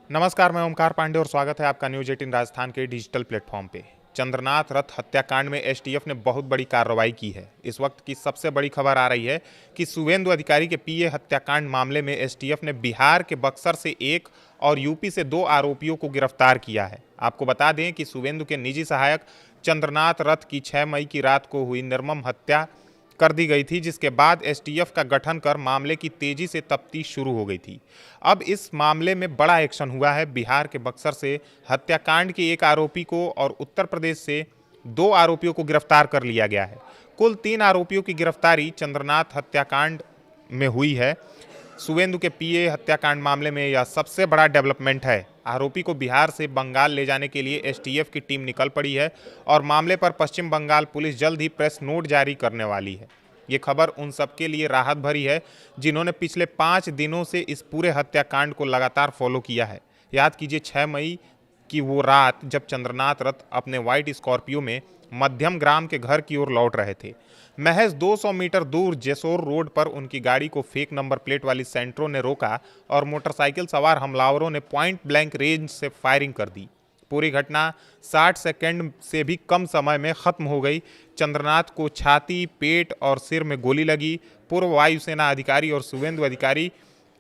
नमस्कार, मैं ओमकार पांडे और स्वागत है आपका न्यूज 18 राजस्थान के डिजिटल प्लेटफॉर्म पे। चंद्रनाथ रथ हत्याकांड में एसटीएफ ने बहुत बड़ी कार्रवाई की है। इस वक्त की सबसे बड़ी खबर आ रही है कि शुभेंदु अधिकारी के पीए हत्याकांड मामले में एसटीएफ ने बिहार के बक्सर से एक और यूपी से 2 आरोपियों को गिरफ्तार किया है। आपको बता दें कि शुभेंदु के निजी सहायक चंद्रनाथ रथ की 6 मई की रात को हुई निर्मम हत्या कर दी गई थी, जिसके बाद एसटीएफ का गठन कर मामले की तेजी से तफ्तीश शुरू हो गई थी। अब इस मामले में बड़ा एक्शन हुआ है। बिहार के बक्सर से हत्याकांड के एक आरोपी को और उत्तर प्रदेश से 2 आरोपियों को गिरफ्तार कर लिया गया है। कुल 3 आरोपियों की गिरफ्तारी चंद्रनाथ हत्याकांड में हुई है। शुभेंदु के पीए हत्याकांड मामले में यह सबसे बड़ा डेवलपमेंट है। आरोपी को बिहार से बंगाल ले जाने के लिए एसटीएफ की टीम निकल पड़ी है और मामले पर पश्चिम बंगाल पुलिस जल्द ही प्रेस नोट जारी करने वाली है। ये खबर उन सबके लिए राहत भरी है जिन्होंने पिछले 5 दिनों से इस पूरे हत्याकांड को लगातार फॉलो किया है। याद कीजिए 6 मई की वो रात जब चंद्रनाथ रथ अपने व्हाइट स्कॉर्पियो में मध्यम ग्राम के घर की ओर लौट रहे थे। महज 200 मीटर दूर जेसोर रोड पर उनकी गाड़ी को फेक नंबर प्लेट वाली सेंट्रो ने रोका और मोटरसाइकिल सवार हमलावरों ने पॉइंट ब्लैंक रेंज से फायरिंग कर दी। पूरी घटना 60 सेकंड से भी कम समय में खत्म हो गई। चंद्रनाथ को छाती, पेट और सिर में गोली लगी। पूर्व वायुसेना अधिकारी और शुभेंदु अधिकारी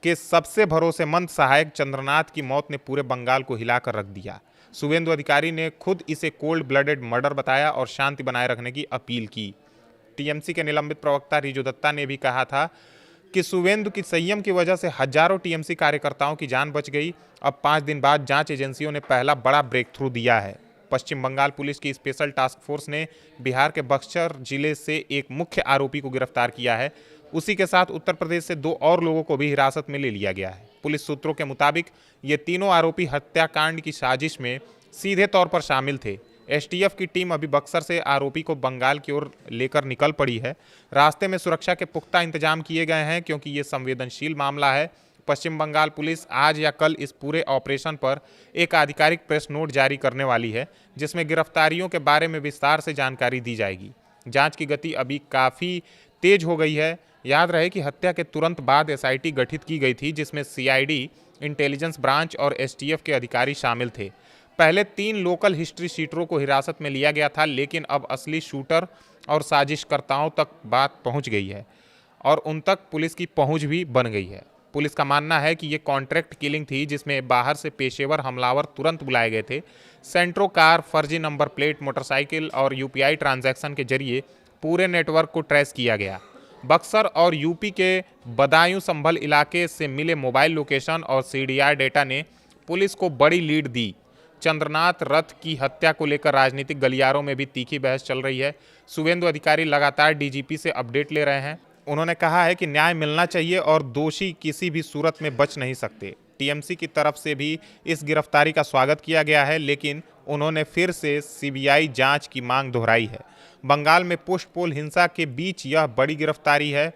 के सबसे भरोसेमंद सहायक चंद्रनाथ की मौत ने पूरे बंगाल को हिलाकर रख दिया। शुभेंदु अधिकारी ने खुद इसे कोल्ड ब्लडेड मर्डर बताया और शांति बनाए रखने की अपील की। टीएमसी के निलंबित प्रवक्ता रिजू दत्ता ने भी कहा था कि शुभेंदु की संयम की वजह से हजारों टीएमसी कार्यकर्ताओं की जान बच गई। अब 5 दिन बाद जांच एजेंसियों ने पहला बड़ा ब्रेक थ्रू दिया है। पश्चिम बंगाल पुलिस की स्पेशल टास्क फोर्स ने बिहार के बक्सर जिले से एक मुख्य आरोपी को गिरफ्तार किया है। उसी के साथ उत्तर प्रदेश से 2 और लोगों को भी हिरासत में ले लिया गया है। पुलिस सूत्रों के मुताबिक ये तीनों आरोपी हत्याकांड की साजिश में सीधे तौर पर शामिल थे। एसटीएफ की टीम अभी बक्सर से आरोपी को बंगाल की ओर लेकर निकल पड़ी है। रास्ते में सुरक्षा के पुख्ता इंतजाम किए गए हैं क्योंकि ये संवेदनशील मामला है। पश्चिम बंगाल पुलिस आज या कल इस पूरे ऑपरेशन पर एक आधिकारिक प्रेस नोट जारी करने वाली है, जिसमें गिरफ्तारियों के बारे में विस्तार से जानकारी दी जाएगी। जांच की गति अभी काफ़ी तेज हो गई है। याद रहे कि हत्या के तुरंत बाद एसआईटी गठित की गई थी, जिसमें सीआईडी, इंटेलिजेंस ब्रांच और एसटीएफ के अधिकारी शामिल थे। पहले 3 लोकल हिस्ट्री शीटरों को हिरासत में लिया गया था, लेकिन अब असली शूटर और साजिशकर्ताओं तक बात पहुंच गई है और उन तक पुलिस की पहुंच भी बन गई है। पुलिस का मानना है कि ये कॉन्ट्रैक्ट किलिंग थी, जिसमें बाहर से पेशेवर हमलावर तुरंत बुलाए गए थे। सेंट्रो कार, फर्जी नंबर प्लेट, मोटरसाइकिल और यूपीआई ट्रांजैक्शन के जरिए पूरे नेटवर्क को ट्रेस किया गया। बक्सर और यूपी के बदायूं संभल इलाके से मिले मोबाइल लोकेशन और सीडीआर डेटा ने पुलिस को बड़ी लीड दी। चंद्रनाथ रथ की हत्या को लेकर राजनीतिक गलियारों में भी तीखी बहस चल रही है। शुभेंदु अधिकारी लगातार डीजीपी से अपडेट ले रहे हैं। उन्होंने कहा है कि न्याय मिलना चाहिए और दोषी किसी भी सूरत में बच नहीं सकते। टीएमसी की तरफ से भी इस गिरफ्तारी का स्वागत किया गया है, लेकिन उन्होंने फिर से सीबीआई जांच की मांग दोहराई है। बंगाल में पुश पोल हिंसा के बीच यह बड़ी गिरफ्तारी है।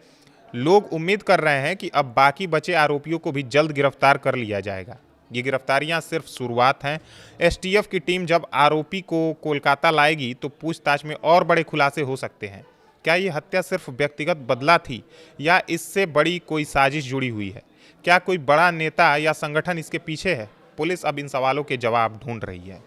लोग उम्मीद कर रहे हैं कि अब बाकी बचे आरोपियों को भी जल्द गिरफ्तार कर लिया जाएगा। ये गिरफ्तारियां सिर्फ शुरुआत हैं। एसटीएफ की टीम जब आरोपी को कोलकाता लाएगी तो पूछताछ में और बड़े खुलासे हो सकते हैं। क्या ये हत्या सिर्फ व्यक्तिगत बदला थी या इससे बड़ी कोई साजिश जुड़ी हुई है? क्या कोई बड़ा नेता या संगठन इसके पीछे है? पुलिस अब इन सवालों के जवाब ढूंढ रही है।